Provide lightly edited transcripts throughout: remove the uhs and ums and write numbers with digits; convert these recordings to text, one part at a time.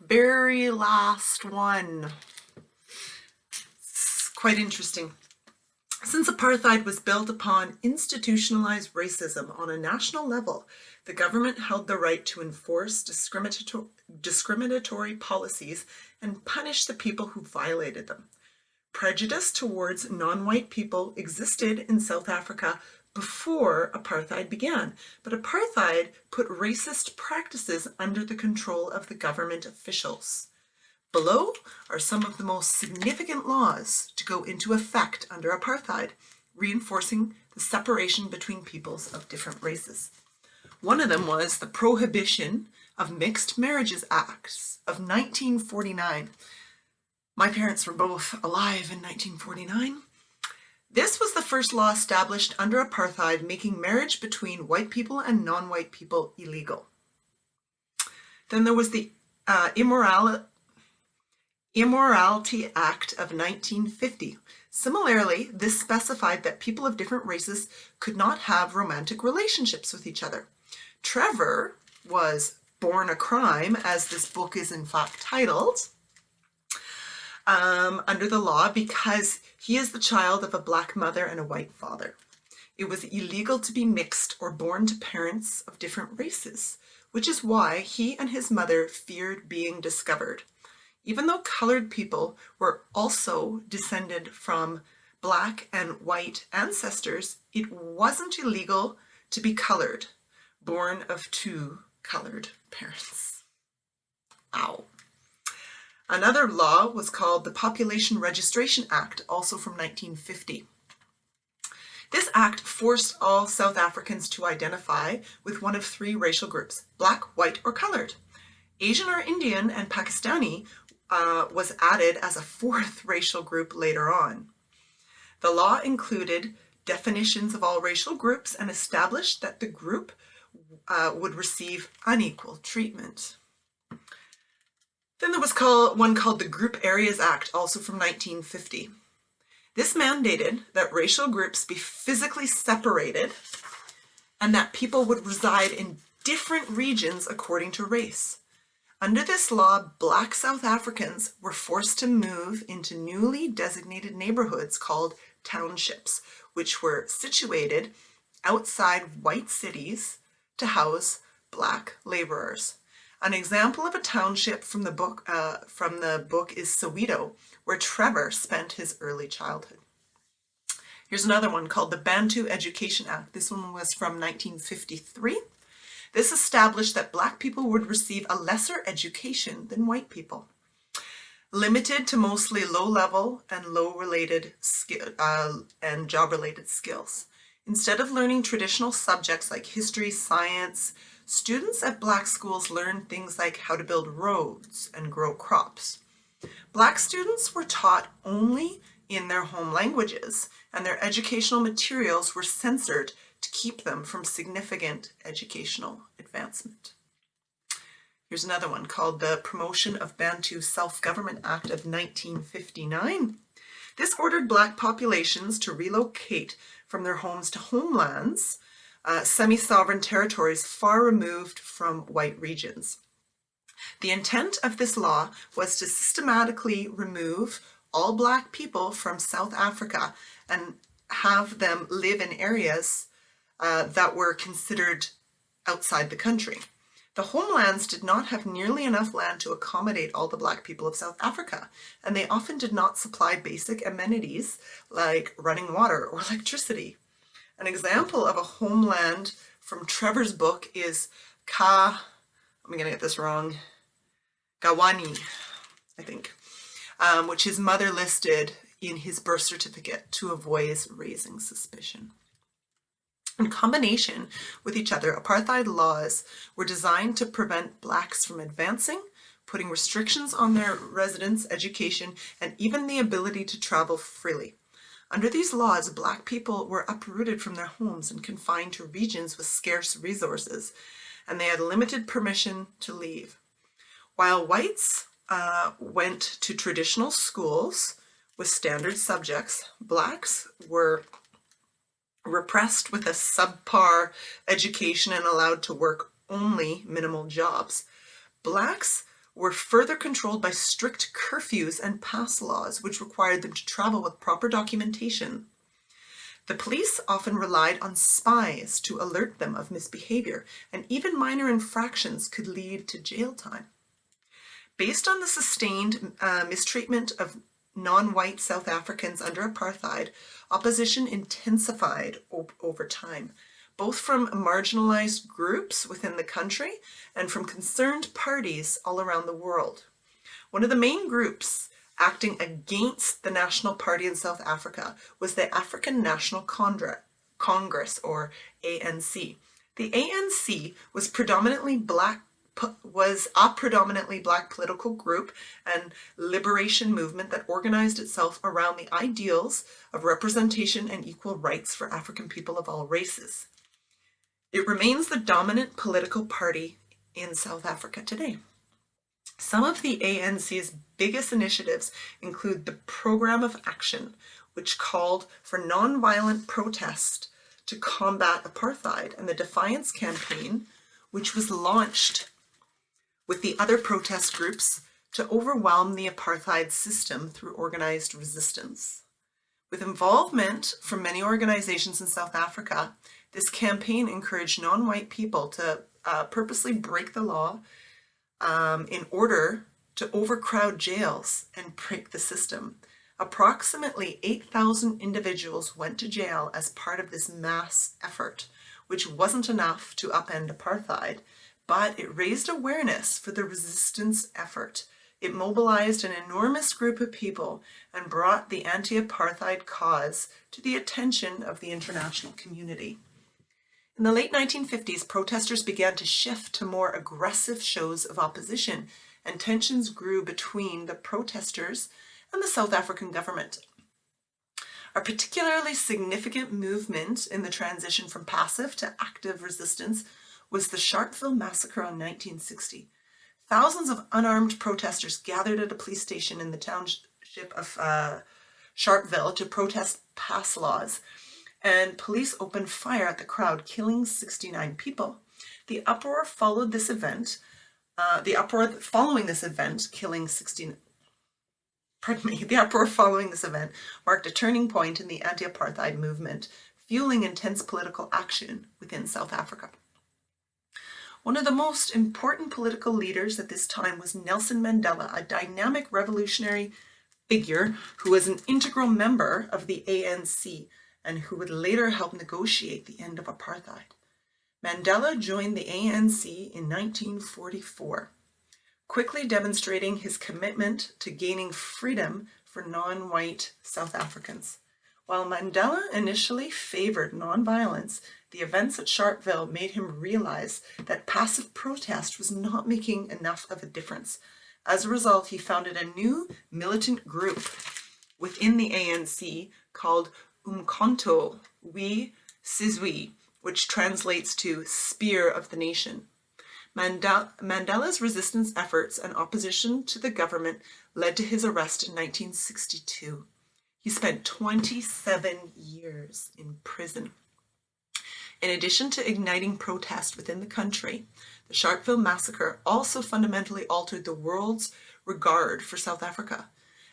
very last one. It's quite interesting. Since apartheid was built upon institutionalized racism on a national level, the government held the right to enforce discriminatory policies and punish the people who violated them. Prejudice towards non-white people existed in South Africa before apartheid began, but apartheid put racist practices under the control of the government officials. Below are some of the most significant laws to go into effect under apartheid, reinforcing the separation between peoples of different races. One of them was the Prohibition of Mixed Marriages Act of 1949. My parents were both alive in 1949. This was the first law established under apartheid, making marriage between white people and non-white people illegal. Then there was the Immorality Act of 1950. Similarly, this specified that people of different races could not have romantic relationships with each other. Trevor was born a crime, as this book is in fact titled, under the law because he is the child of a black mother and a white father. It was illegal to be mixed or born to parents of different races, which is why he and his mother feared being discovered. Even though colored people were also descended from black and white ancestors, it wasn't illegal to be colored, born of two colored parents. Ow. Another law was called the Population Registration Act, also from 1950. This act forced all South Africans to identify with one of three racial groups: black, white, or colored. Asian or Indian and Pakistani was added as a fourth racial group later on. The law included definitions of all racial groups and established that the group would receive unequal treatment. Then there was one called the Group Areas Act, also from 1950. This mandated that racial groups be physically separated and that people would reside in different regions according to race. Under this law, black South Africans were forced to move into newly designated neighborhoods called townships, which were situated outside white cities to house black laborers. An example of a township from the book is Soweto, where Trevor spent his early childhood. Here's another one called the Bantu Education Act. This one was from 1953. This established that black people would receive a lesser education than white people, limited to mostly low-level and low-related and job-related skills. Instead of learning traditional subjects like history, science, students at black schools learned things like how to build roads and grow crops. Black students were taught only in their home languages, and their educational materials were censored to keep them from significant educational advancement. Here's another one called the Promotion of Bantu Self-Government Act of 1959. This ordered black populations to relocate from their homes to homelands, semi-sovereign territories far removed from white regions. The intent of this law was to systematically remove all black people from South Africa and have them live in areas that were considered outside the country. The homelands did not have nearly enough land to accommodate all the black people of South Africa, and they often did not supply basic amenities like running water or electricity. An example of a homeland from Trevor's book is I'm going to get this wrong, Gawani, I think, which his mother listed in his birth certificate to avoid raising suspicion. In combination with each other, apartheid laws were designed to prevent blacks from advancing, putting restrictions on their residents' education, and even the ability to travel freely. Under these laws, black people were uprooted from their homes and confined to regions with scarce resources, and they had limited permission to leave. While whites went to traditional schools with standard subjects, blacks were repressed with a subpar education and allowed to work only minimal jobs. Blacks were further controlled by strict curfews and pass laws, which required them to travel with proper documentation. The police often relied on spies to alert them of misbehavior, and even minor infractions could lead to jail time. Based on the sustained mistreatment of non-white South Africans under apartheid, opposition intensified over time, both from marginalized groups within the country and from concerned parties all around the world. One of the main groups acting against the National Party in South Africa was the African National Congress, or ANC. The ANC was a predominantly black political group and liberation movement that organized itself around the ideals of representation and equal rights for African people of all races. It remains the dominant political party in South Africa today. Some of the ANC's biggest initiatives include the Program of Action, which called for nonviolent protest to combat apartheid, and the Defiance Campaign, which was launched with the other protest groups to overwhelm the apartheid system through organized resistance. With involvement from many organizations in South Africa, this campaign encouraged non-white people to purposely break the law in order to overcrowd jails and break the system. Approximately 8,000 individuals went to jail as part of this mass effort, which wasn't enough to upend apartheid, but it raised awareness for the resistance effort. It mobilized an enormous group of people and brought the anti-apartheid cause to the attention of the international community. In the late 1950s, protesters began to shift to more aggressive shows of opposition, and tensions grew between the protesters and the South African government. A particularly significant movement in the transition from passive to active resistance was the Sharpeville massacre in 1960. Thousands of unarmed protesters gathered at a police station in the township of Sharpeville to protest pass laws, and police opened fire at the crowd, killing 69 people. The uproar following this event, killing 69. The uproar following this event marked a turning point in the anti-apartheid movement, fueling intense political action within South Africa. One of the most important political leaders at this time was Nelson Mandela, a dynamic revolutionary figure who was an integral member of the ANC and who would later help negotiate the end of apartheid. Mandela joined the ANC in 1944, quickly demonstrating his commitment to gaining freedom for non-white South Africans. While Mandela initially favored nonviolence, the events at Sharpeville made him realize that passive protest was not making enough of a difference. As a result, he founded a new militant group within the ANC called Umkhonto we Sizwe, which translates to Spear of the Nation. Mandela's resistance efforts and opposition to the government led to his arrest in 1962. He spent 27 years in prison. In addition to igniting protest within the country, the Sharpeville massacre also fundamentally altered the world's regard for South Africa.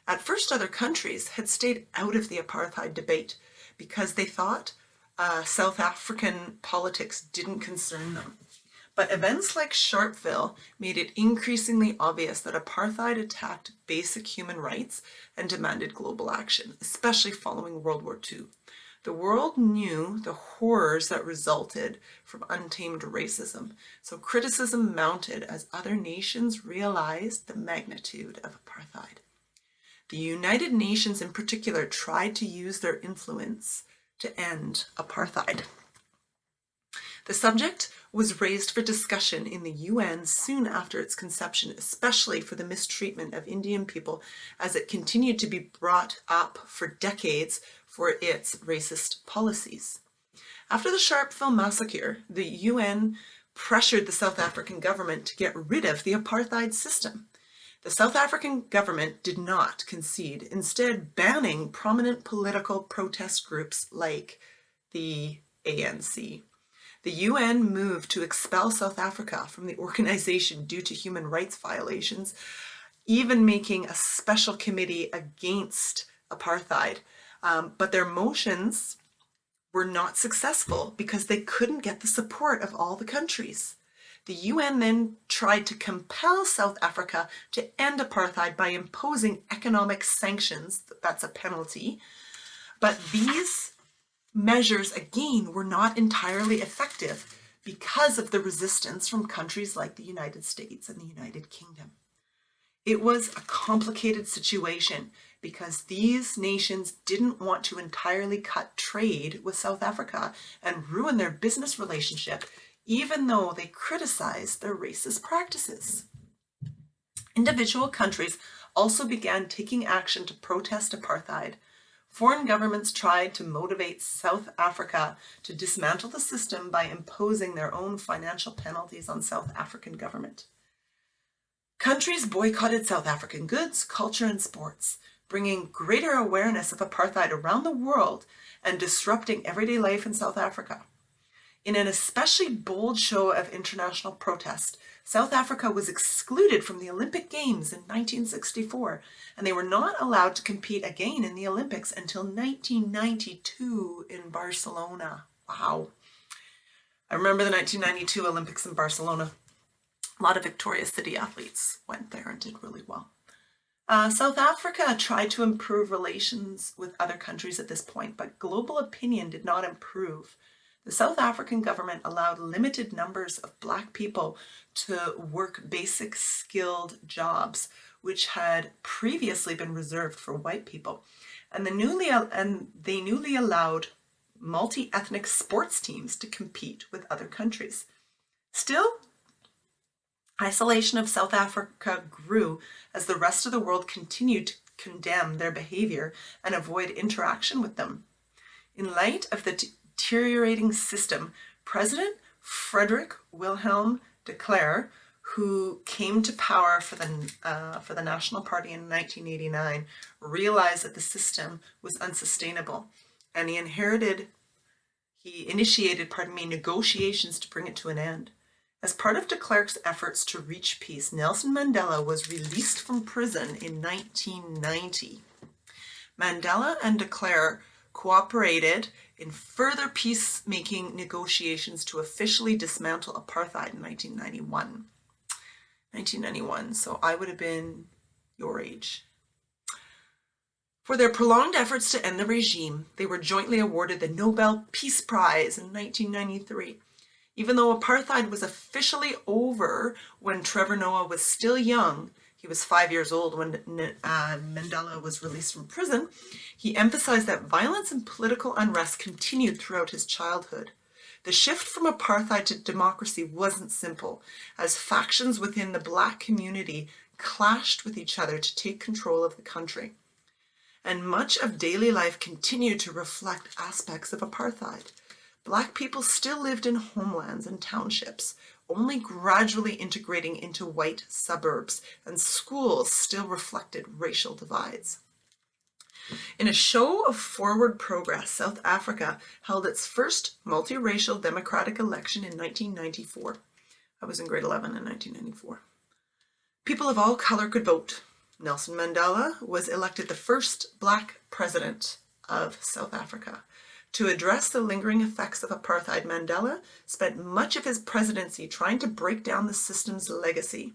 At first, other countries had stayed out of the apartheid debate because they thought South African politics didn't concern them. But events like Sharpeville made it increasingly obvious that apartheid attacked basic human rights and demanded global action, especially following World War II. The world knew the horrors that resulted from untamed racism, so criticism mounted as other nations realized the magnitude of apartheid. The United Nations in particular tried to use their influence to end apartheid. The subject was raised for discussion in the UN soon after its conception, especially for the mistreatment of Indian people, as it continued to be brought up for decades for its racist policies. After the Sharpeville massacre, the UN pressured the South African government to get rid of the apartheid system. The South African government did not concede, instead banning prominent political protest groups like the ANC. The UN moved to expel South Africa from the organization due to human rights violations, even making a special committee against apartheid. But their motions were not successful because they couldn't get the support of all the countries. The UN then tried to compel South Africa to end apartheid by imposing economic sanctions. That's a penalty. But these measures, again, were not entirely effective because of the resistance from countries like the United States and the United Kingdom. It was a complicated situation because these nations didn't want to entirely cut trade with South Africa and ruin their business relationship, even though they criticized their racist practices. Individual countries also began taking action to protest apartheid. Foreign governments tried to motivate South Africa to dismantle the system by imposing their own financial penalties on South African government. Countries boycotted South African goods, culture, and sports, bringing greater awareness of apartheid around the world and disrupting everyday life in South Africa. In an especially bold show of international protest, South Africa was excluded from the Olympic Games in 1964, and they were not allowed to compete again in the Olympics until 1992 in Barcelona. Wow. I remember the 1992 Olympics in Barcelona. A lot of Victoria's City athletes went there and did really well. South Africa tried to improve relations with other countries at this point, but global opinion did not improve. The South African government allowed limited numbers of Black people to work basic skilled jobs, which had previously been reserved for white people. And they newly allowed multi-ethnic sports teams to compete with other countries. Still, isolation of South Africa grew as the rest of the world continued to condemn their behavior and avoid interaction with them. In light of the deteriorating system, President Frederick Wilhelm de Klerk, who came to power for the National Party in 1989, realized that the system was unsustainable, and he initiated negotiations to bring it to an end. As part of de Klerk's efforts to reach peace, Nelson Mandela was released from prison in 1990. Mandela and de Klerk cooperated in further peacemaking negotiations to officially dismantle apartheid in 1991, so I would have been your age. For their prolonged efforts to end the regime, they were jointly awarded the Nobel Peace Prize in 1993. Even though apartheid was officially over when Trevor Noah was still young, he was 5 years old when Mandela was released from prison, he emphasized that violence and political unrest continued throughout his childhood. The shift from apartheid to democracy wasn't simple, as factions within the Black community clashed with each other to take control of the country. And much of daily life continued to reflect aspects of apartheid. Black people still lived in homelands and townships, only gradually integrating into white suburbs, and schools still reflected racial divides. In a show of forward progress, South Africa held its first multiracial democratic election in 1994. I was in grade 11 in 1994. People of all color could vote. Nelson Mandela was elected the first Black president of South Africa. To address the lingering effects of apartheid, Mandela spent much of his presidency trying to break down the system's legacy.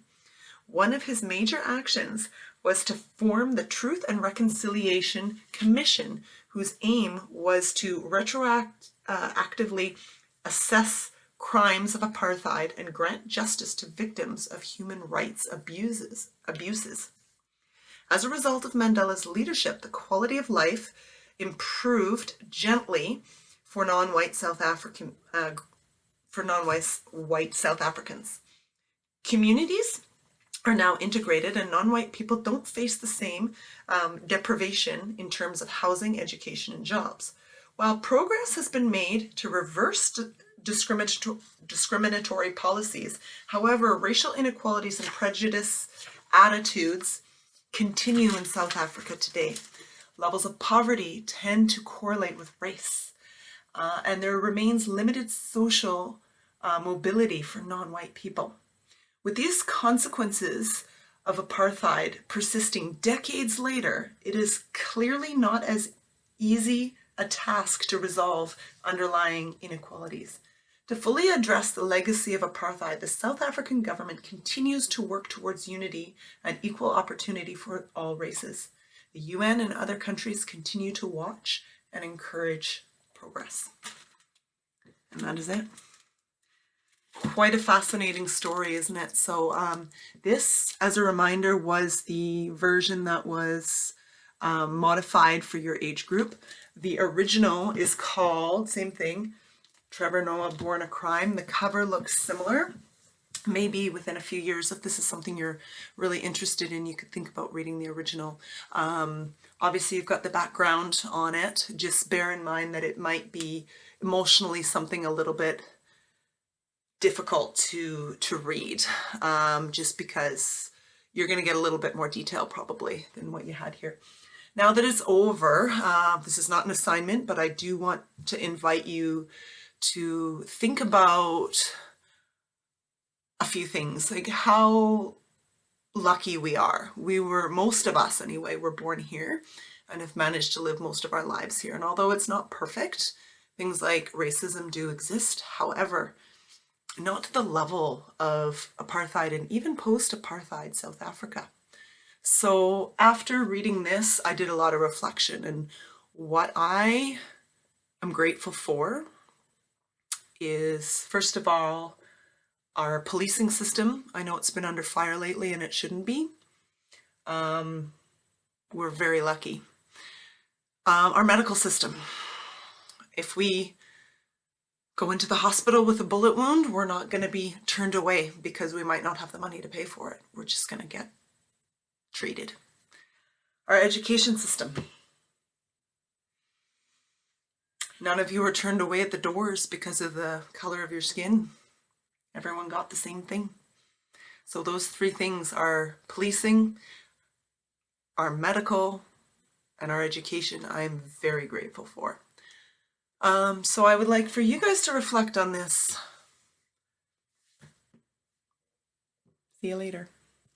One of his major actions was to form the Truth and Reconciliation Commission, whose aim was to retroactively assess crimes of apartheid and grant justice to victims of human rights abuses. As a result of Mandela's leadership, the quality of life improved gently for non-white South Africans. Communities are now integrated, and non-white people don't face the same deprivation in terms of housing, education, and jobs. While progress has been made to reverse discriminatory policies, however, racial inequalities and prejudice attitudes continue in South Africa today. Levels of poverty tend to correlate with race. and there remains limited social mobility for non-white people. With these consequences of apartheid persisting decades later, it is clearly not as easy a task to resolve underlying inequalities. To fully address the legacy of apartheid, the South African government continues to work towards unity and equal opportunity for all races. The UN and other countries continue to watch and encourage progress. And that is it. Quite a fascinating story, isn't it? So this, as a reminder, was the version that was modified for your age group. The original is called, same thing, Trevor Noah, Born a Crime. The cover looks similar. Maybe within a few years, if this is something you're really interested in, you could think about reading the original. Obviously, you've got the background on it. Just bear in mind that it might be emotionally something a little bit difficult to read, just because you're going to get a little bit more detail probably than what you had here. Now that it's over, this is not an assignment, but I do want to invite you to think about a few things, like how lucky we are. Most of us anyway, were born here and have managed to live most of our lives here. And although it's not perfect, things like racism do exist. However, not to the level of apartheid and even post-apartheid South Africa. So after reading this, I did a lot of reflection, and what I am grateful for is, first of all, our policing system. I know it's been under fire lately and it shouldn't be. We're very lucky. Our medical system. If we go into the hospital with a bullet wound, we're not going to be turned away because we might not have the money to pay for it. We're just going to get treated. Our education system. None of you were turned away at the doors because of the color of your skin. Everyone got the same thing. So those three things are policing, our medical, and our education. I'm very grateful for. So I would like for you guys to reflect on this. See you later.